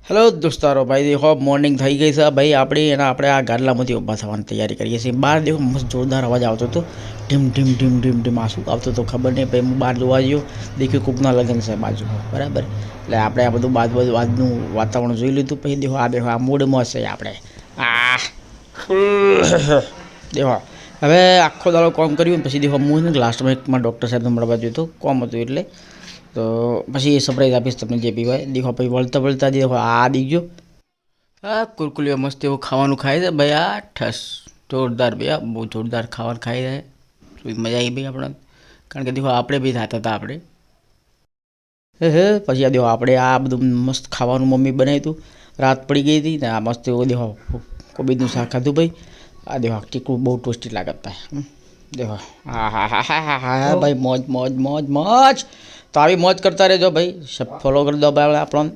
Hello दोस्तों भाई देखो मॉर्निंग थी गई है भाई अपने आ गाडलामांथी ऊभा थवानी तैयारी करीए छीए। बहार देखो मस्त जोरदार अवाज आवतो तो ढीम ढीम ढीम ढीम ढीम आ शुं आवतो तो खबर नहीं। भाई हूँ बहार जोवा गयो, देख्युं कोकना लग्न छे बाजुमां, बराबर। એટલે આપણે આ બધું આજનું વાતાવરણ જોઈ લીધું। પછી देखो आ मूडमां છે આપણે। आ देखो હવે આખો દાડો કામ કર્યું પછી देखो હું ને લાસ્ટમાં એક માં ડોક્ટર સાહેબને મળવા ગયો તો કામ હતું એટલે तो પછી સરપ્રાઈઝ આપીશ તમને જે બી હોય। देखो પછી વળતા વળતા देखो आ दी गयो आ कुरकुलिया मस्त एवं खाવાનું खाए છે ભાઈ। આ ઠસ જોરદાર ભાઈ, આ બહુ જોરદાર ખાવાનું ખાઈ રહ્યા તો મજા આવી ભાઈ આપણે। કારણ કે देखो આપણે બી થતા હતા આપણે હે પછી આ देखो આપણે આ બધું મસ્ત ખાવાનું મમ્મી બનાવ્યું હતું। રાત પડી ગઈ હતી ને આ મસ્ત એવું देखो કોબીજનું શાક ખાધું ભાઈ। આ देखो ટીકું બહુ ટેસ્ટી લાગતા देखो હા હા હા હા હા ભાઈ મોજ મોજ મોજ મોજ। तो આવી મોજ કરતા રહેજો ભાઈ, ફોલો કરી દો ભાઈ આપણને।